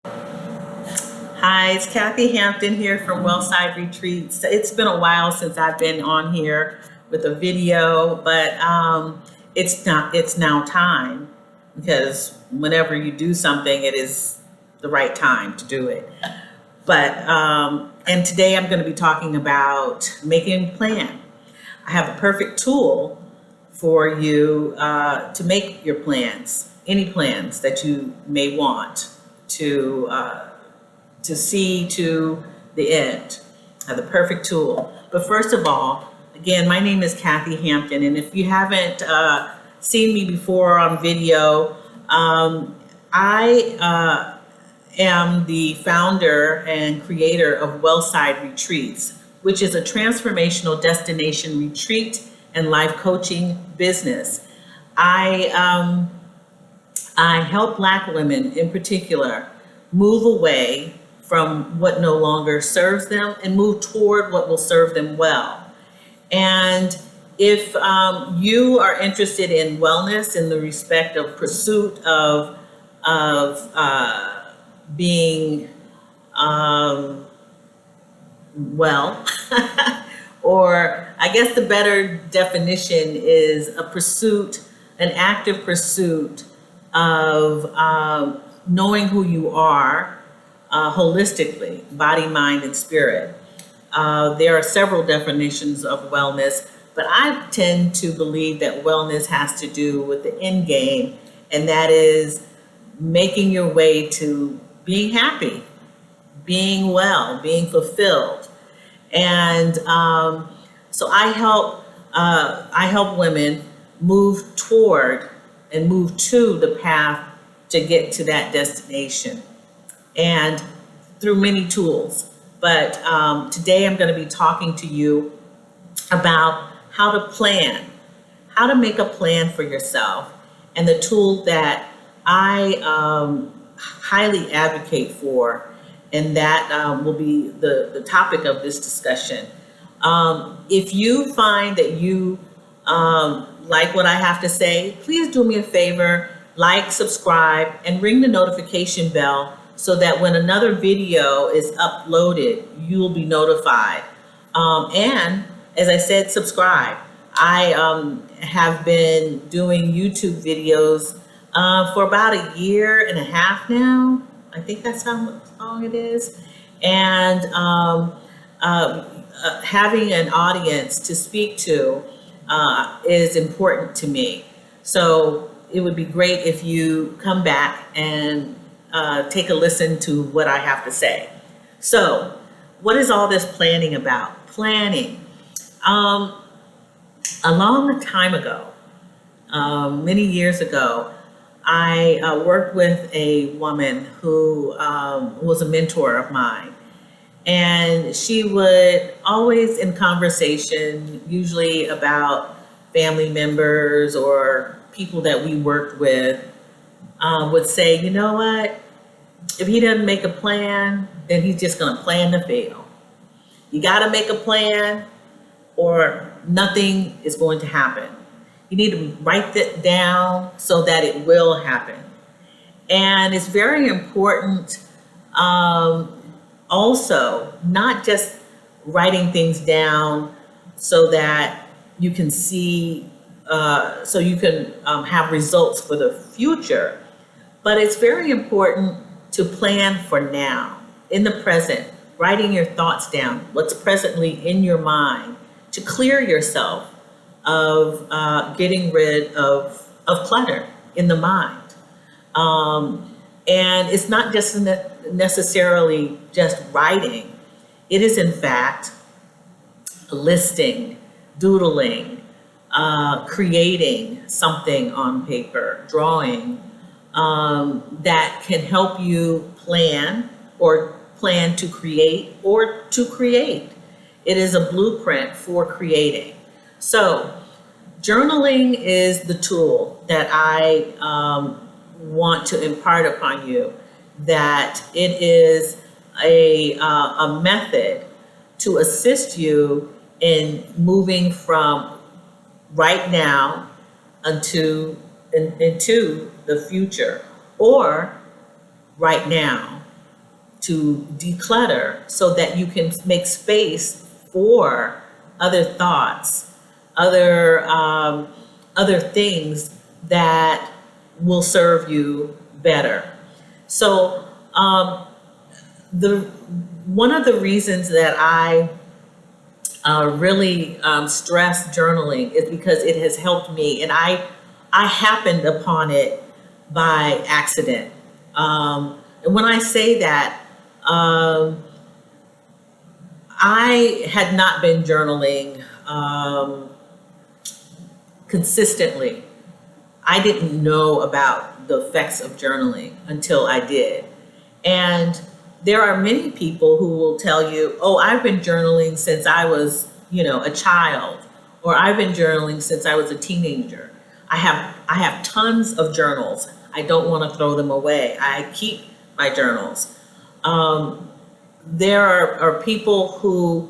Hi, it's Kathy Hampton here from Wellside Retreats. It's been a while since I've been on here with a video, but it's now time because whenever you do something, it is the right time to do it. And today I'm going to be talking about making a plan. I have a perfect tool for you to make your plans, any plans that you may want to see to the end. I have the perfect tool. But first of all, again, my name is Kathy Hampton, and if you haven't seen me before on video, I am the founder and creator of Wellside Retreats, which is a transformational destination retreat and life coaching business. I help Black women in particular move away from what no longer serves them and move toward what will serve them well. And if you are interested in wellness in the respect of pursuit of being well, or I guess the better definition is a pursuit, an active pursuit of knowing who you are holistically, body, mind, and spirit. There are several definitions of wellness, but I tend to believe that wellness has to do with the end game, and that is making your way to being happy, being well, being fulfilled. And so I help women move toward and move to the path to get to that destination, and through many tools. But today I'm going to be talking to you about how to make a plan for yourself, and the tool that I highly advocate for, and that will be the topic of this discussion. If you find that you like what I have to say, please do me a favor, like, subscribe, and ring the notification bell so that when another video is uploaded, you will be notified. And as I said, subscribe. I have been doing YouTube videos for about a year and a half now. I think that's how long it is. And having an audience to speak to is important to me. So it would be great if you come back and take a listen to what I have to say. So what is all this planning about? Planning. A long time ago, many years ago, I worked with a woman who was a mentor of mine. And she would always in conversation, usually about family members or people that we worked with, would say, you know what? If he doesn't make a plan, then he's just going to plan to fail. You got to make a plan or nothing is going to happen. You need to write that down so that it will happen. And it's very important also, not just writing things down so that you can see, so you can have results for the future, but it's very important to plan for now, in the present, writing your thoughts down, what's presently in your mind, to clear yourself of getting rid of clutter in the mind. And it's not just necessarily just writing. It is in fact listing, doodling, creating something on paper, drawing, that can help you plan or plan to create or to create. It is a blueprint for creating. So journaling is the tool that I want to impart upon you, that it is a method to assist you in moving from right now into the future, or right now to declutter so that you can make space for other thoughts, other things that will serve you better. So the one of the reasons that I really stress journaling is because it has helped me, and I happened upon it by accident. And when I say that, I had not been journaling consistently. I didn't know about the effects of journaling until I did. And there are many people who will tell you, oh, I've been journaling since I was, a child, or I've been journaling since I was a teenager. I have tons of journals. I don't want to throw them away. I keep my journals. There are people who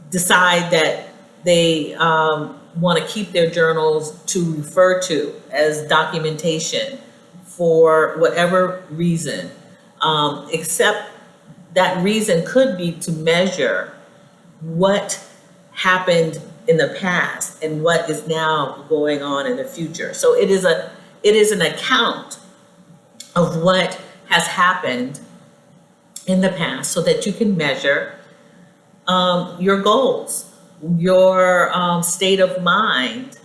decide that they want to keep their journals to refer to as documentation for whatever reason, except that reason could be to measure what happened in the past and what is now going on in the future. So it is an account of what has happened in the past so that you can measure your goals, your state of mind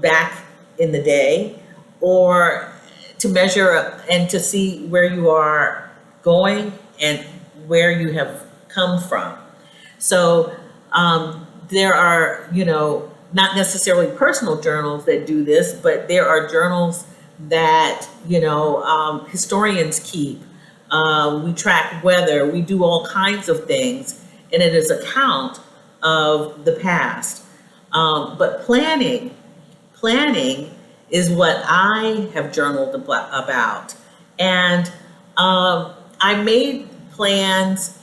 back in the day, or to measure and to see where you are going and where you have come from. So there are, not necessarily personal journals that do this, but there are journals that, historians keep. We track weather, we do all kinds of things, and it is a count of the past. But planning is what I have journaled about. And I made plans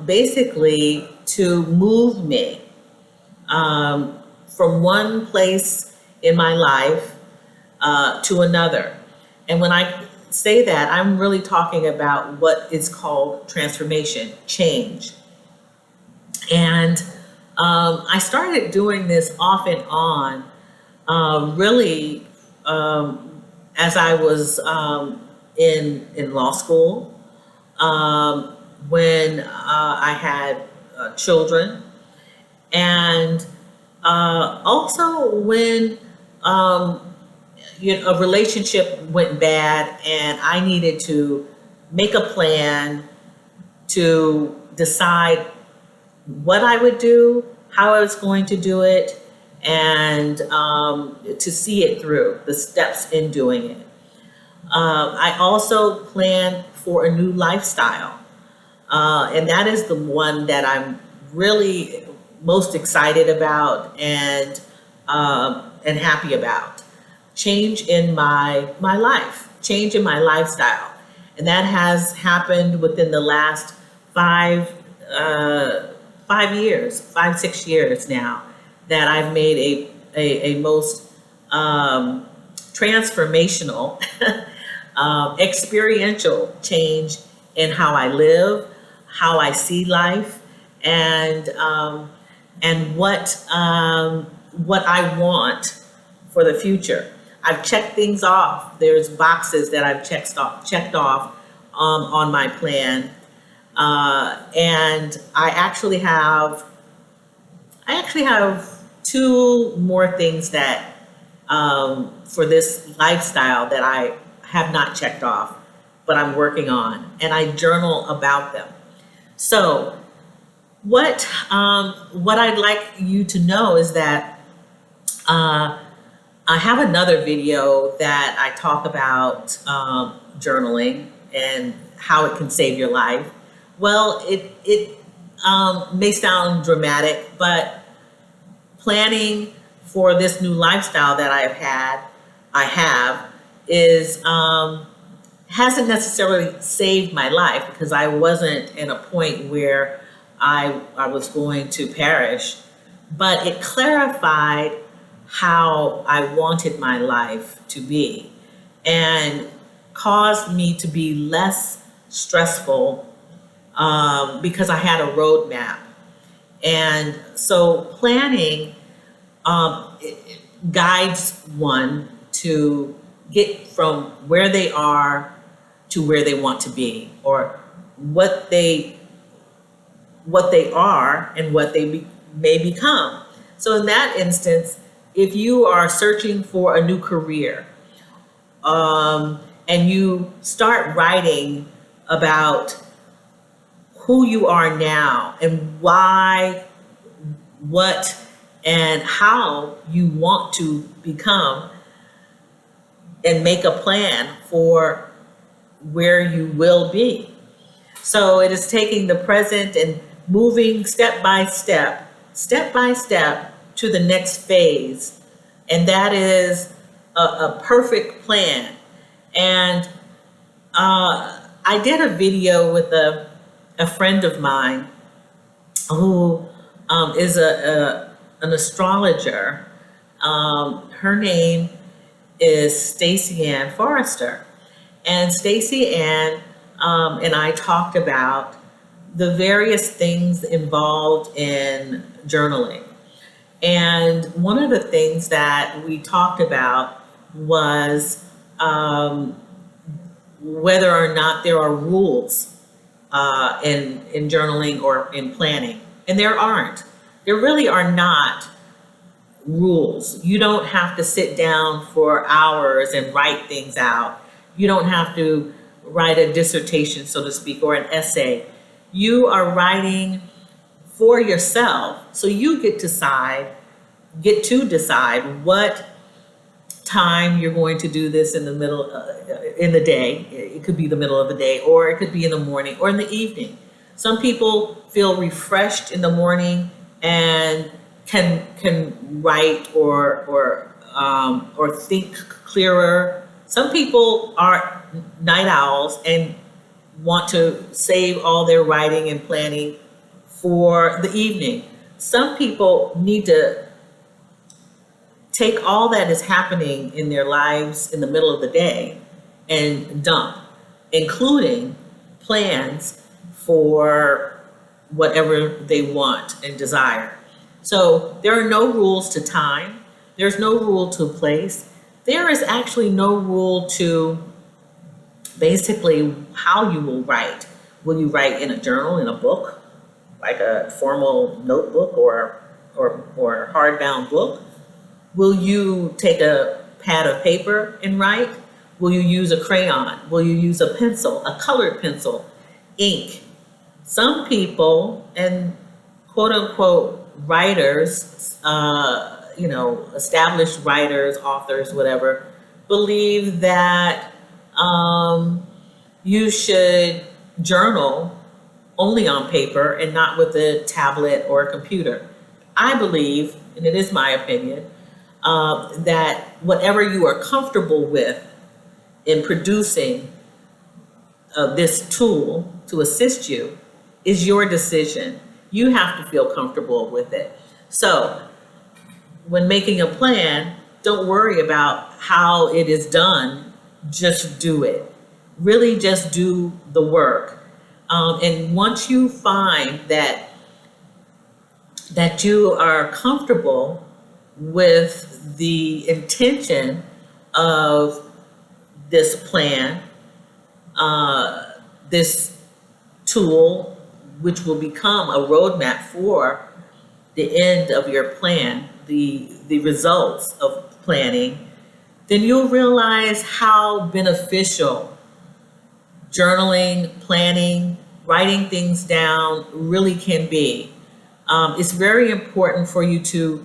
basically to move me from one place in my life to another. And when I say that, I'm really talking about what is called transformation, change. And I started doing this off and on, really, as I was in law school, when I had children, and also when a relationship went bad and I needed to make a plan to decide what I would do, how I was going to do it, and to see it through, the steps in doing it. I also planned for a new lifestyle, and that is the one that I'm really most excited about and happy about. Change in my life, change in my lifestyle, and that has happened within the last 6 years now, that I've made a most transformational, experiential change in how I live, how I see life, and what I want for the future. I've checked things off. There's boxes that I've checked off on my plan, and I actually have 2 more things that for this lifestyle that I have not checked off, but I'm working on, and I journal about them. So what I'd like you to know is that I have another video that I talk about journaling and how it can save your life. Well, it may sound dramatic, but planning for this new lifestyle that I have is hasn't necessarily saved my life, because I wasn't in a point where I was going to perish, but it clarified how I wanted my life to be. And caused me to be less stressful because I had a roadmap. And so planning it guides one to get from where they are to where they want to be, or what they are and what they may become. So in that instance, if you are searching for a new career, and you start writing about who you are now and why, what, and how you want to become, and make a plan for where you will be. So it is taking the present and moving step by step to the next phase. And that is a perfect plan. And I did a video with a friend of mine who is an astrologer. Her name is Stacey Ann Forrester. And Stacey Ann and I talked about the various things involved in journaling. And one of the things that we talked about was whether or not there are rules in journaling or in planning. And there aren't. There really are not rules. You don't have to sit down for hours and write things out. You don't have to write a dissertation, so to speak, or an essay. You are writing for yourself, so you get to decide what time you're going to do this in the middle, in the day. It could be the middle of the day, or it could be in the morning or in the evening. Some people feel refreshed in the morning and can write or think clearer. Some people are night owls and want to save all their writing and planning for the evening. Some people need to take all that is happening in their lives in the middle of the day and dump, including plans for whatever they want and desire. So there are no rules to time. There's no rule to place. There is actually no rule to basically how you will write. Will you write in a journal, in a book, like a formal notebook or hardbound book? Will you take a pad of paper and write? Will you use a crayon? Will you use a pencil, a colored pencil, ink? Some people, and quote unquote writers, established writers, authors, whatever, believe that you should journal only on paper and not with a tablet or a computer. I believe, and it is my opinion, that whatever you are comfortable with in producing this tool to assist you is your decision. You have to feel comfortable with it. So when making a plan, don't worry about how it is done, just do it. Really just do the work. And once you find that you are comfortable with the intention of this plan, this tool, which will become a roadmap for the end of your plan, the results of planning, then you'll realize how beneficial journaling, planning, writing things down really can be. It's very important for you to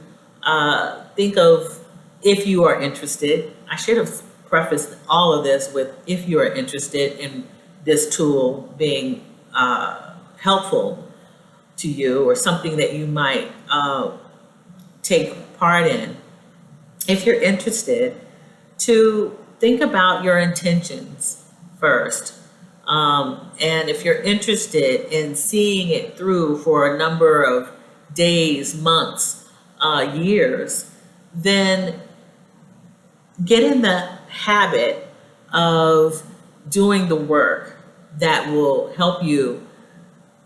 think of if you are interested. I should have prefaced all of this with if you are interested in this tool being helpful to you or something that you might take part in. If you're interested, to think about your intentions first. And if you're interested in seeing it through for a number of days, months, years, then get in the habit of doing the work that will help you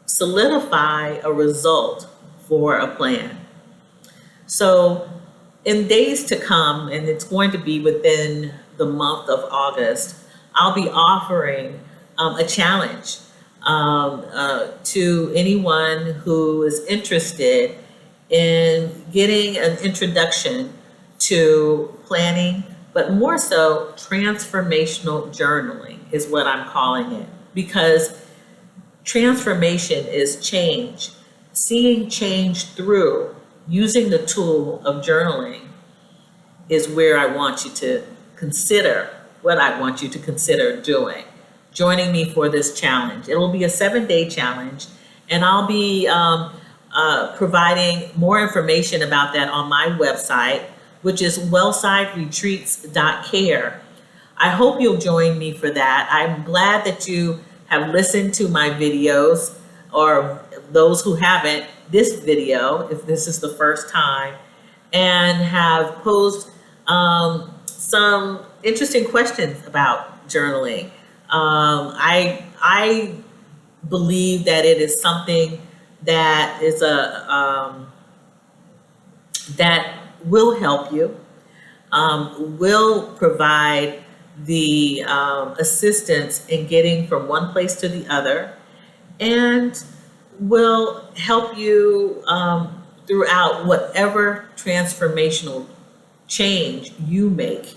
solidify a result for a plan. So in days to come, and it's going to be within the month of August, I'll be offering a challenge to anyone who is interested in getting an introduction to planning, but more so transformational journaling is what I'm calling it. Because transformation is change, seeing change through using the tool of journaling is where I want you to consider, what I want you to consider doing. Joining me for this challenge. It will be a 7-day challenge, and I'll be providing more information about that on my website, which is wellsideretreats.care. I hope you'll join me for that. I'm glad that you have listened to my videos, or those who haven't, this video, if this is the first time, and have posed some interesting questions about journaling. I believe that it is something that is that will help you, will provide the assistance in getting from one place to the other, and will help you throughout whatever transformational change you make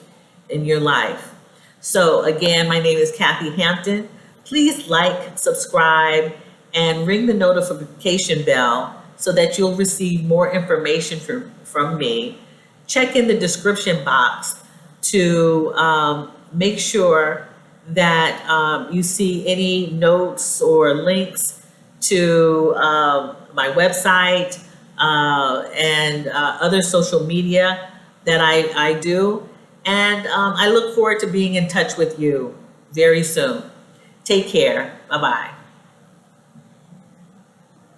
in your life. So again, my name is Kathy Hampton. Please like, subscribe, and ring the notification bell so that you'll receive more information from me. Check in the description box to make sure that you see any notes or links to my website and other social media that I do. And I look forward to being in touch with you very soon. Take care. Bye-bye.